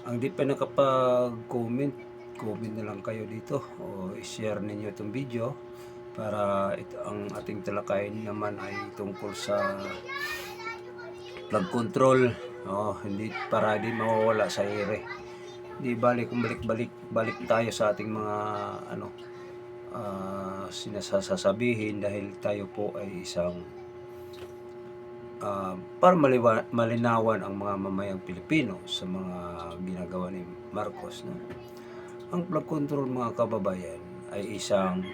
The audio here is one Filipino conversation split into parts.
Ang di pa nakapag-comment, comment na lang kayo dito o i-share ninyo itong video para ang ating talakayin naman ay tungkol sa plug control. Hindi para di mawawala sa ere. Di balik kung balik tayo sa ating mga sinasasabihin dahil tayo po ay isang para malinawan ang mga mamayang Pilipino sa mga ginagawa ni Marcos. No? Ang flood control, mga kababayan, ay isang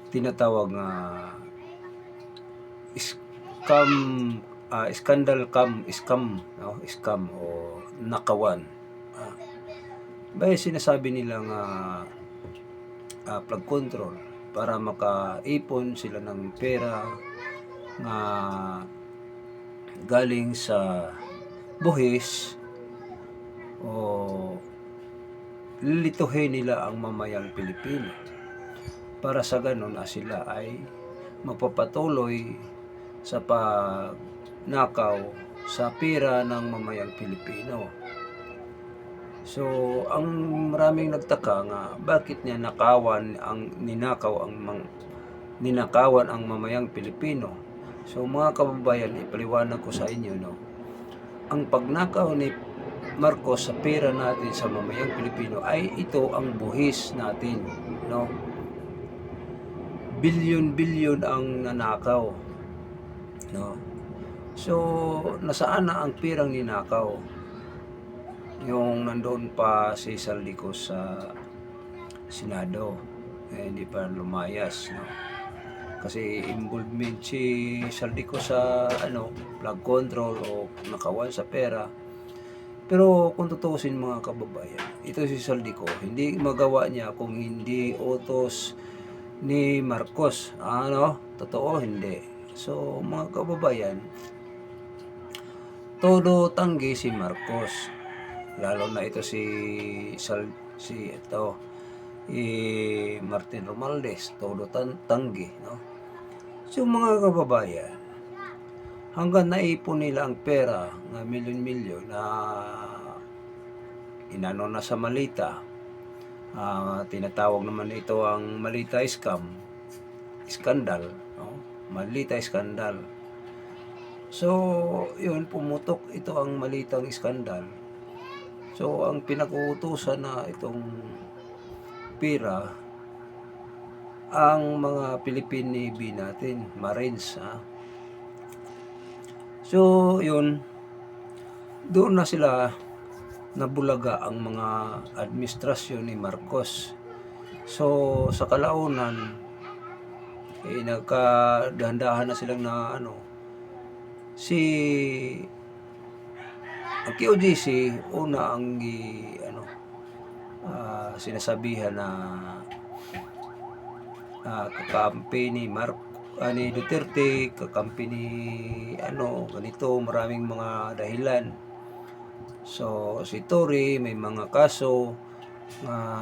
tinatawag na scam, scam o nakawan. Bay sinasabi nilang flood control para makaipon sila ng pera na galing sa buhis o lilituhin nila ang mamayang Pilipino para sa ganun sila ay magpapatuloy sa pagnakaw sa pera ng mamayang Pilipino. So, ang maraming nagtaka nga bakit niya ninakawan ang mamayang Pilipino. So, mga kababayan, ipaliwanag ko sa inyo, no. Ang pagnakaw ni Marcos sa pera natin sa mamayang Pilipino ay ito ang buhis natin, no. Bilyon-bilyon ang nanakaw, no. So, nasaan na ang pirang ninakaw? Yung nandoon pa si Saldico sa Senado, hindi pa lumayas, no? Kasi involvement si Saldico sa flood control o nakawan sa pera. Pero kung tutusin, mga kababayan, ito si Saldico, hindi magawa niya kung hindi utos ni Marcos. Totoo, hindi. So, mga kababayan, todo tanggi si Marcos. Lalo na ito si Martin Romualdez, todo tanggi, no? So, mga kababayan, hanggang naipon nila ang pera na milyon-milyon na inano na sa malita, tinatawag naman ito ang malita scandal, no? Malita scandal. So, yun, pumutok ito ang malitang skandal. So, ang pinag-uutusan na itong pera, ang mga Philippine Navy natin, Marines. So, yun, doon na sila nabulaga ang mga administrasyon ni Marcos. So, sa kalaunan, nagkadahan-dahan na silang ang QGC una ang sinasabihan na kakampi ni ni Duterte, kakampi ni ganito, maraming mga dahilan. So si Tory may mga kaso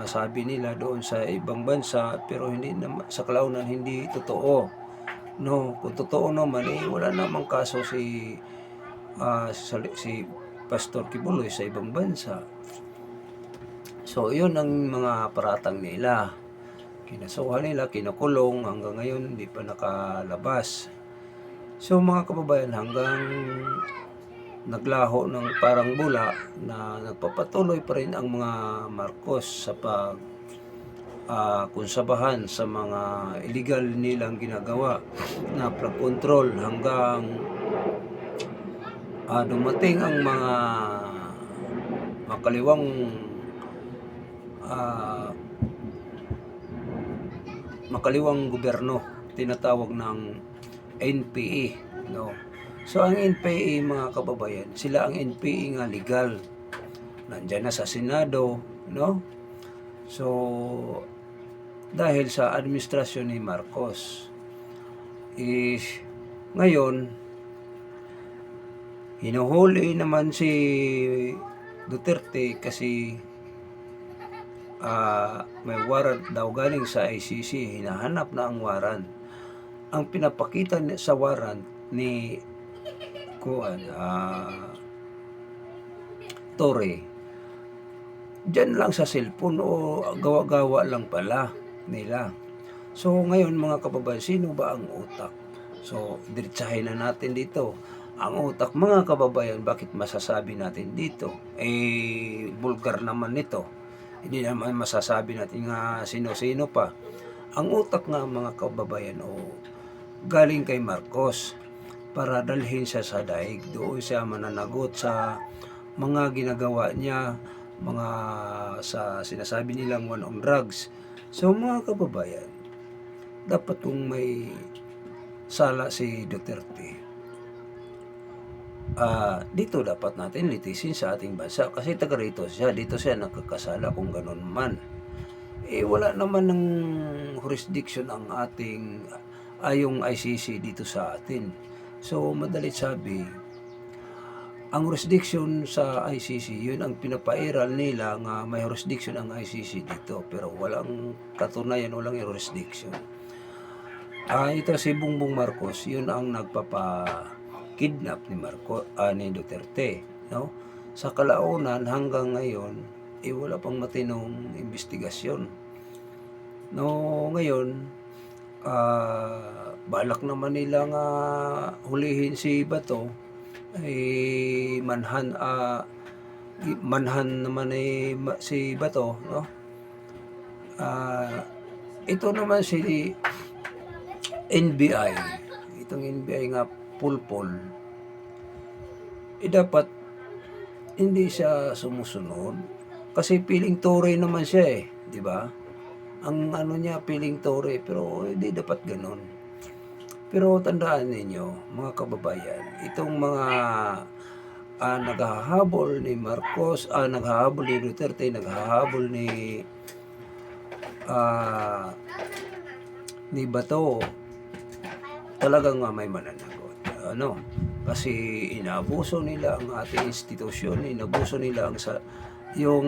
sabi nila doon sa ibang bansa, pero hindi naman sa kalaunan hindi totoo. No, kung totoo naman wala namang kaso si Pastor Kibuloy sa ibang bansa. So, yun ang mga paratang nila. Kinasuhan nila, kinukulong, hanggang ngayon hindi pa nakalabas. So, mga kababayan, hanggang naglaho ng parang bula na nagpapatuloy pa rin ang mga Marcos sa konsabahan sa mga illegal nilang ginagawa na flood control hanggang dumating ang mga makaliwang gobyerno, tinatawag ng NPA, no. So ang NPA, mga kababayan, sila ang NPA nga legal, nandiyan na sa Senado, no. So dahil sa administrasyon ni Marcos ngayon hinuhuli naman si Duterte kasi may warrant daw galing sa ICC, hinahanap na ang warrant. Ang pinapakita sa warrant ni Torre, diyan lang sa cellphone o gawa-gawa lang pala nila. So ngayon mga kababayan, sino ba ang utak? So diretsahin na natin dito. Ang utak mga kababayan, bakit masasabi natin dito? Vulgar naman nito. Hindi naman masasabi natin nga sino-sino pa. Ang utak nga mga kababayan galing kay Marcos para dalhin siya sa daig. Doon siya mananagot sa mga ginagawa niya, mga sa sinasabi nilang one on drugs. So mga kababayan, dapat kung may sala si Duterte, dito dapat natin litisin sa ating bansa kasi taga rito siya, dito siya nagkakasala kung ganun man. Wala naman ng jurisdiction ang ating yung ICC dito sa atin. So madalit sabi, ang jurisdiction sa ICC, yun ang pinapairal nila nga may jurisdiction ang ICC dito, pero walang katunayan, walang jurisdiction. Ito si Bongbong Marcos, yun ang nagpapa-kidnap ni Duterte, no? Sa kalaunan hanggang ngayon, wala pang matinong investigasyon. No, ngayon, balak naman nila nga hulihin si Bato, manhan naman si Bato, no? Ito naman si NBI, itong NBI nga pulpol, dapat hindi siya sumusunod kasi piling Torre naman siya di ba? Ang ano niya piling Torre, pero hindi dapat ganun. Pero tandaan ninyo mga kababayan, itong mga naghahabol ni Marcos, naghahabol ni Duterte, naghahabol ni Bato, talagang may mananagot. Kasi inaabuso nila ang ating institusyon, inabuso nila yung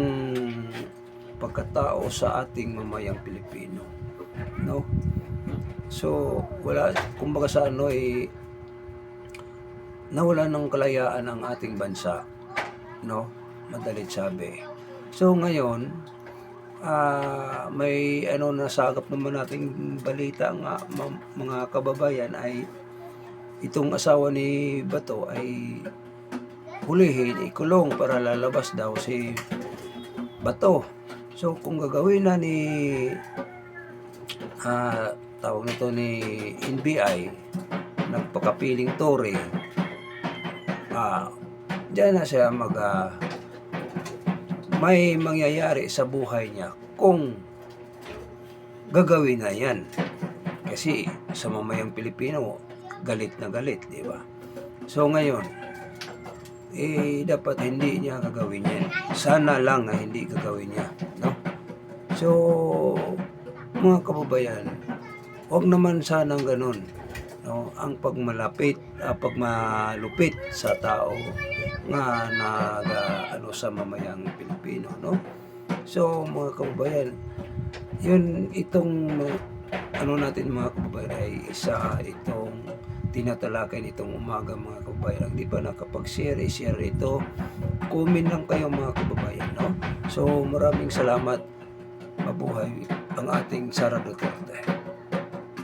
pagkatao sa ating mamayang Pilipino, no? So wala, kumbaga sa nawala ng kalayaan ang ating bansa, no? Madalit sabi. So ngayon, may nasagap naman nating balita nga mga kababayan ay itong asawa ni Bato ay hulihin, ikulong para lalabas daw si Bato. So kung gagawin na ni tawag nito ni NBI, nagpakapiling Torre, diyan na siya may mangyayari sa buhay niya kung gagawin na yan. Kasi sa mamayang Pilipino, galit na galit, di ba? So ngayon, dapat hindi niya gagawin yan. Sana lang na hindi gagawin niya, no? So, mga kababayan, huwag naman sanang ganun, no? Ang pagmalupit sa tao nga sa mamayang Pilipino, no? So mga kababayan, yun itong natin mga kababayan ay isa itong tinatalakay nitong umaga mga kababayan. Hindi pa nakapag-share, i-share ito. Comment lang kayo mga kababayan, no? So maraming salamat. Mabuhay ang ating Sara Duterte.